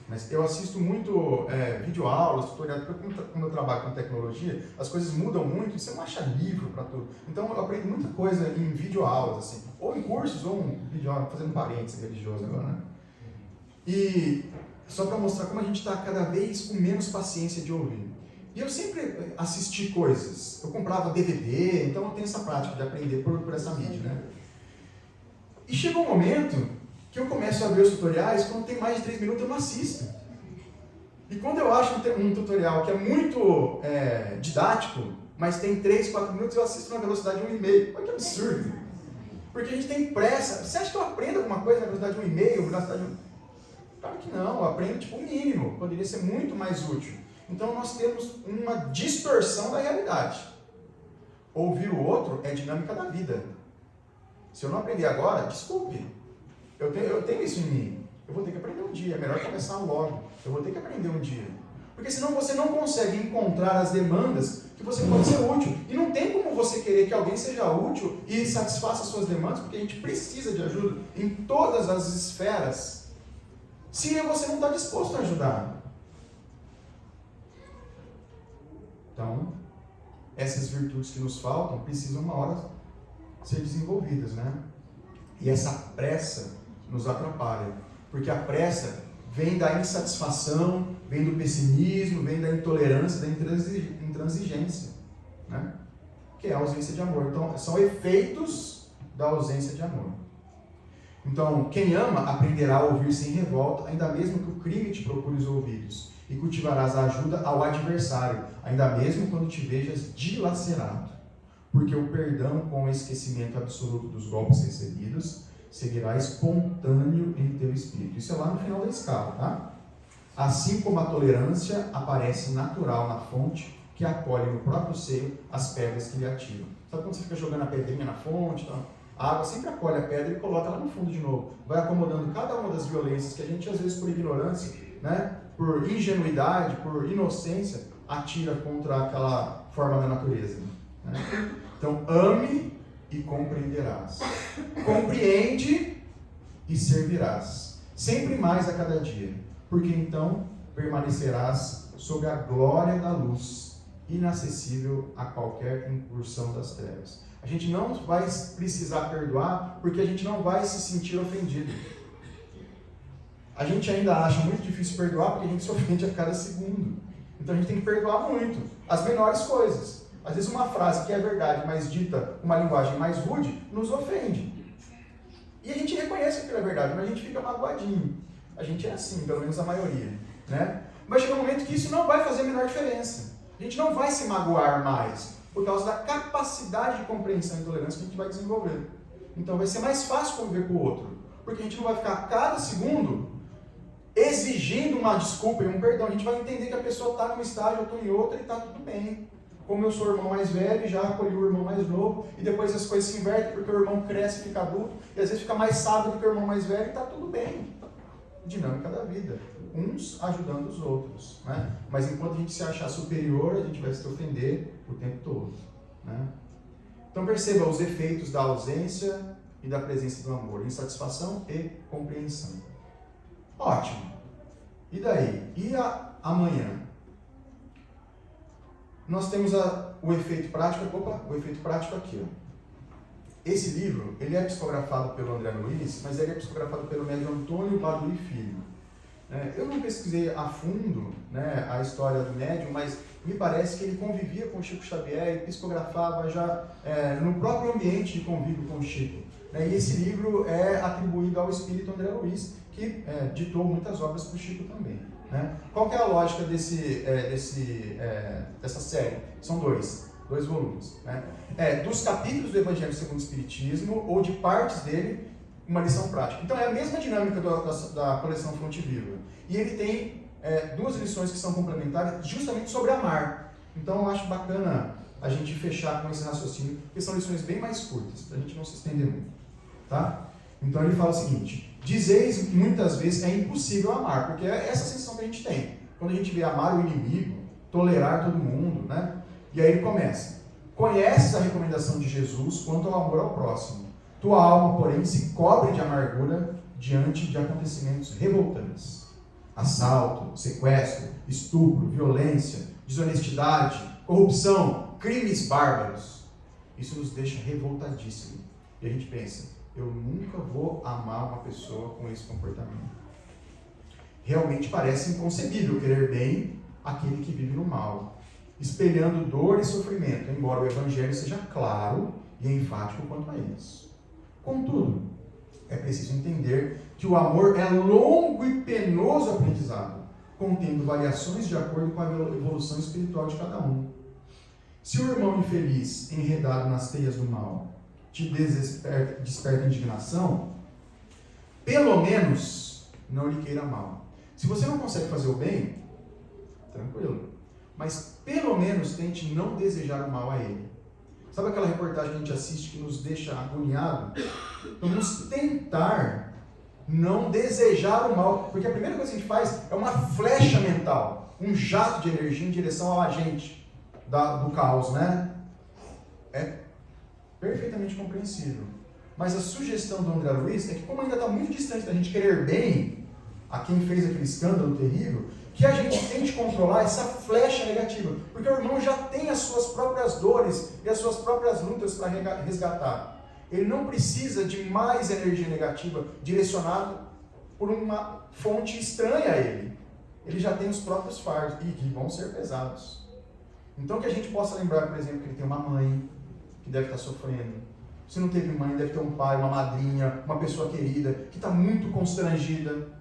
Mas eu assisto muito videoaulas, tutoriais, porque quando eu trabalho com tecnologia, as coisas mudam muito e você não acha livro para tudo. Então eu aprendo muita coisa em videoaulas, assim, ou em cursos, ou em videoaulas, fazendo parênteses religioso agora, né? E só para mostrar como a gente está cada vez com menos paciência de ouvir. E eu sempre assisti coisas, eu comprava DVD, então eu tenho essa prática de aprender por essa mídia, né? E chegou um momento que eu começo a ver os tutoriais, quando tem mais de 3 minutos eu não assisto. E quando eu acho um tutorial que é muito didático, mas tem 3, 4 minutos, eu assisto na velocidade de 1,5. Olha que absurdo. Porque a gente tem pressa. Você acha que eu aprendo alguma coisa na velocidade de 1,5, velocidade de 1? Claro que não, eu aprendo tipo o mínimo. Poderia ser muito mais útil. Então nós temos uma distorção da realidade. Ouvir o outro é dinâmica da vida. Se eu não aprender agora, desculpe. Eu tenho isso em mim. Eu vou ter que aprender um dia. É melhor começar logo. Eu vou ter que aprender um dia. Porque senão você não consegue encontrar as demandas que você pode ser útil. E não tem como você querer que alguém seja útil e satisfaça as suas demandas, porque a gente precisa de ajuda em todas as esferas, se você não está disposto a ajudar. Então, essas virtudes que nos faltam precisam uma hora ser desenvolvidas, né? E essa pressa nos atrapalha, porque a pressa vem da insatisfação, vem do pessimismo, vem da intolerância, da intransigência, né? Que é a ausência de amor. Então, são efeitos da ausência de amor. Então, quem ama aprenderá a ouvir sem revolta, ainda mesmo que o crime te procure os ouvidos, e cultivarás a ajuda ao adversário, ainda mesmo quando te vejas dilacerado, porque o perdão com o esquecimento absoluto dos golpes recebidos seguirá espontâneo em teu espírito. Isso é lá no final da escala, tá? Assim como a tolerância aparece natural na fonte que acolhe no próprio seio as pedras que lhe atiram. Sabe quando você fica jogando a pedrinha na fonte? Tá? A água sempre acolhe a pedra e coloca lá no fundo de novo. Vai acomodando cada uma das violências que a gente, às vezes, por ignorância, né, por ingenuidade, por inocência, atira contra aquela forma da natureza. Né? Então, ame e compreenderás. Compreende e servirás. Sempre mais a cada dia. porque então permanecerás sob a glória da luz, inacessível a qualquer incursão das trevas. A gente não vai precisar perdoar porque a gente não vai se sentir ofendido. A gente ainda acha muito difícil perdoar porque a gente se ofende a cada segundo. Então a gente tem que perdoar muito, as menores coisas. Às vezes uma frase que é verdade, mas dita com uma linguagem mais rude, nos ofende. E a gente reconhece que aquilo é verdade, mas a gente fica magoadinho. A gente é assim, pelo menos a maioria, né? Mas chega um momento que isso não vai fazer a menor diferença. A gente não vai se magoar mais, por causa da capacidade de compreensão e tolerância que a gente vai desenvolver. Então vai ser mais fácil conviver com o outro, porque a gente não vai ficar a cada segundo exigindo uma desculpa e um perdão. A gente vai entender que a pessoa está num estágio, eu estou em outro e está tudo bem. Como eu sou o irmão mais velho, já acolhi o irmão mais novo, e depois as coisas se invertem, porque o irmão cresce e fica adulto, e às vezes fica mais sábio do que o irmão mais velho, e está tudo bem. Dinâmica da vida. Uns ajudando os outros, né? Mas enquanto a gente se achar superior, a gente vai se ofender o tempo todo, né? Então perceba os efeitos da ausência e da presença do amor, insatisfação e compreensão. Ótimo. E daí? E amanhã? Nós temos o efeito prático. O efeito prático aqui, ó. Esse livro, ele é psicografado pelo André Luiz, mas ele é psicografado pelo médium Antônio Badui Filho. Eu não pesquisei a fundo, né, a história do médium, mas me parece que ele convivia com o Chico Xavier e psicografava já no próprio ambiente de convívio com o Chico. E esse livro é atribuído ao espírito André Luiz, que ditou muitas obras para o Chico também. Qual que é a lógica dessa série? São dois volumes. Dos capítulos do Evangelho segundo o Espiritismo, ou de partes dele, uma lição prática. Então é a mesma dinâmica da coleção Fonte Viva. E ele tem duas lições que são complementares, justamente sobre amar. Então eu acho bacana a gente fechar com esse raciocínio, porque são lições bem mais curtas, para a gente não se estender muito. Tá? Então ele fala o seguinte: dizeis muitas vezes é impossível amar, porque é essa sensação que a gente tem. Quando a gente vê amar o inimigo, tolerar todo mundo, né? E aí ele começa: conheces a recomendação de Jesus quanto ao amor ao próximo. Tua alma, porém, se cobre de amargura diante de acontecimentos revoltantes. Assalto, sequestro, estupro, violência, desonestidade, corrupção, crimes bárbaros. Isso nos deixa revoltadíssimos. E a gente pensa: eu nunca vou amar uma pessoa com esse comportamento. Realmente parece inconcebível querer bem aquele que vive no mal, espelhando dor e sofrimento, embora o Evangelho seja claro e enfático quanto a isso. Contudo, é preciso entender que o amor é longo e penoso aprendizado, contendo variações de acordo com a evolução espiritual de cada um. Se o irmão infeliz, enredado nas teias do mal, te desperta indignação, pelo menos não lhe queira mal. Se você não consegue fazer o bem, tranquilo, mas pelo menos tente não desejar o mal a ele. Sabe aquela reportagem que a gente assiste que nos deixa agoniado? Vamos tentar não desejar o mal, porque a primeira coisa que a gente faz é uma flecha mental, um jato de energia em direção ao agente do caos, né? É perfeitamente compreensível. Mas a sugestão do André Luiz é que, como ainda está muito distante da gente querer bem a quem fez aquele escândalo terrível, que a gente tente controlar essa flecha negativa, porque o irmão já tem as suas próprias dores e as suas próprias lutas para resgatar. Ele não precisa de mais energia negativa direcionada por uma fonte estranha a ele. Ele já tem os próprios fardos, e que vão ser pesados. Então que a gente possa lembrar, por exemplo, que ele tem uma mãe que deve estar sofrendo. Se não teve mãe, deve ter um pai, uma madrinha, uma pessoa querida, que está muito constrangida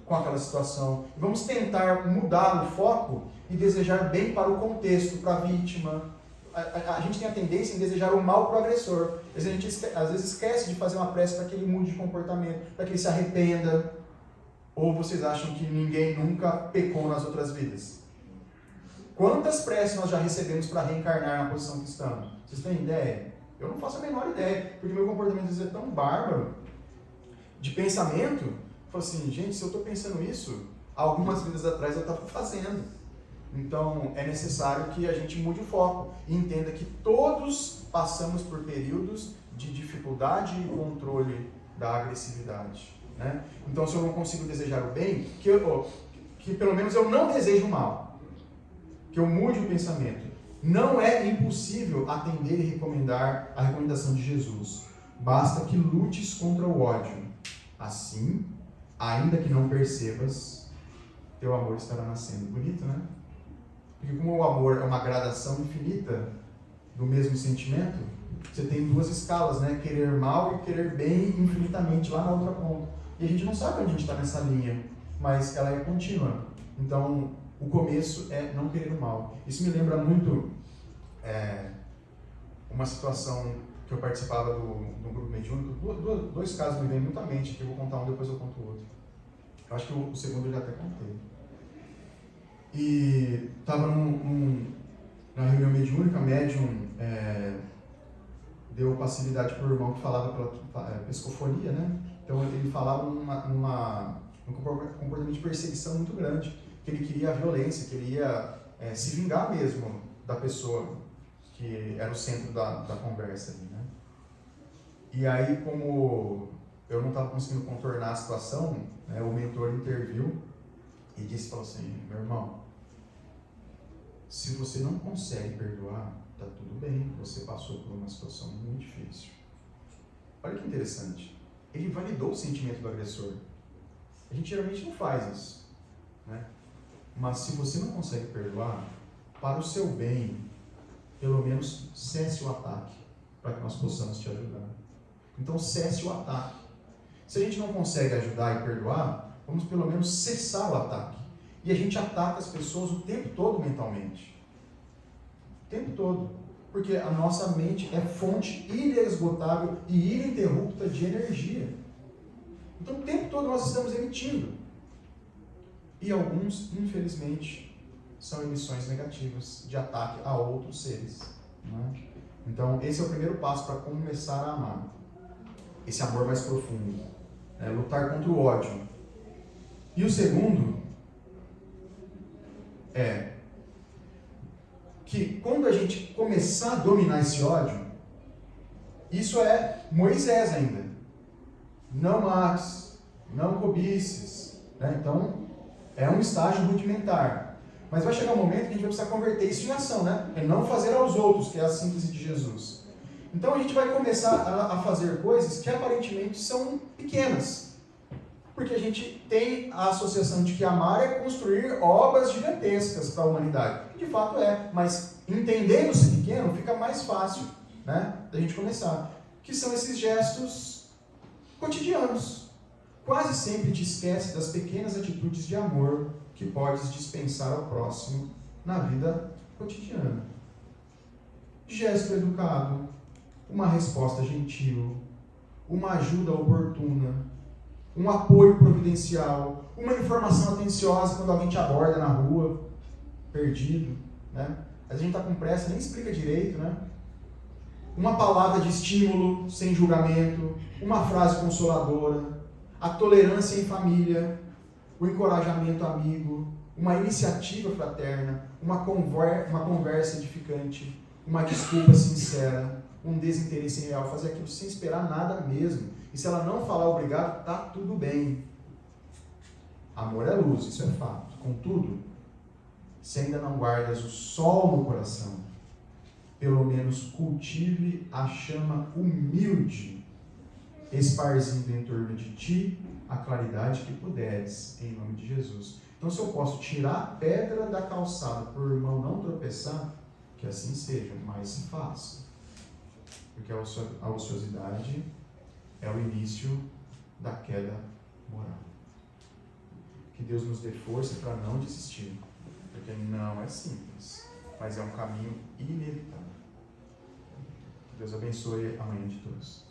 com aquela situação. E vamos tentar mudar o foco e desejar bem para o contexto, para a vítima. A gente tem a tendência em desejar o mal para o agressor. A gente às vezes esquece de fazer uma prece para que ele mude de comportamento, para que ele se arrependa. Ou vocês acham que ninguém nunca pecou nas outras vidas? Quantas preces nós já recebemos para reencarnar na posição que estamos? Vocês têm ideia? Eu não faço a menor ideia, porque meu comportamento às vezes é tão bárbaro de pensamento. Eu falo assim, gente, se eu estou pensando isso, algumas vidas atrás eu estava fazendo. Então é necessário que a gente mude o foco e entenda que todos passamos por períodos de dificuldade e controle da agressividade. né? Então, se eu não consigo desejar o bem, que pelo menos eu não desejo o mal. Que eu mude o pensamento. Não é impossível atender e recomendar a recomendação de Jesus. Basta que lutes contra o ódio. Assim, ainda que não percebas, teu amor estará nascendo. Bonito, né? Porque como o amor é uma gradação infinita do mesmo sentimento, você tem duas escalas, né? Querer mal e querer bem infinitamente lá na outra ponta. E a gente não sabe onde a gente está nessa linha, mas ela é contínua. Então, o começo é não querer o mal. Isso me lembra muito uma situação que eu participava do grupo mediúnico. Dois casos me vêm muito à mente, que eu vou contar um, depois eu conto o outro. Eu acho que o segundo eu já até contei. E estava na reunião mediúnica, médium deu passividade para o irmão que falava pela psicofonia, né? Então ele falava num comportamento de perseguição muito grande, que ele queria a violência, que ele ia se vingar mesmo da pessoa que era o centro da conversa ali, né? E aí, como eu não estava conseguindo contornar a situação, né, o mentor interviu e falou assim: meu irmão, se você não consegue perdoar, tá tudo bem, você passou por uma situação muito difícil. Olha que interessante. Ele validou o sentimento do agressor. A gente geralmente não faz isso, né? Mas se você não consegue perdoar, para o seu bem, pelo menos cesse o ataque, para que nós possamos te ajudar. Então cesse o ataque. Se a gente não consegue ajudar e perdoar, vamos pelo menos cessar o ataque. E a gente ataca as pessoas o tempo todo mentalmente. O tempo todo. Porque a nossa mente é fonte inesgotável e ininterrupta de energia. Então o tempo todo nós estamos emitindo. E alguns, infelizmente, são emissões negativas de ataque a outros seres. Né? Então esse é o primeiro passo para começar a amar. Esse amor mais profundo. Lutar contra o ódio. E o segundo é que quando a gente começar a dominar esse ódio, isso é Moisés ainda. Não mates, não cobices. Né? Então, é um estágio rudimentar. Mas vai chegar um momento que a gente vai precisar converter isso em ação, né? É não fazer aos outros, que é a síntese de Jesus. Então a gente vai começar a fazer coisas que aparentemente são pequenas. Porque a gente tem a associação de que amar é construir obras gigantescas para a humanidade. De fato é, mas entendendo-se pequeno, fica mais fácil, né, da gente começar. Que são esses gestos cotidianos. Quase sempre te esquece das pequenas atitudes de amor que podes dispensar ao próximo na vida cotidiana. Gesto educado, uma resposta gentil, uma ajuda oportuna, um apoio providencial, uma informação atenciosa quando alguém te aborda na rua, perdido, né? A gente está com pressa, nem explica direito, né? Uma palavra de estímulo, sem julgamento, uma frase consoladora, a tolerância em família, o encorajamento amigo, uma iniciativa fraterna, uma conversa edificante, uma desculpa sincera, um desinteresse real, fazer aquilo sem esperar nada mesmo. E se ela não falar obrigado, tá tudo bem. Amor é luz, isso é fato. Contudo, se ainda não guardas o sol no coração, pelo menos cultive a chama humilde, esparzindo em torno de ti a claridade que puderes, em nome de Jesus. Então, se eu posso tirar a pedra da calçada para o irmão não tropeçar, que assim seja, mas se faça. Porque a ociosidade é o início da queda moral. Que Deus nos dê força para não desistir, porque não é simples, mas é um caminho inevitável. Que Deus abençoe a manhã de todos.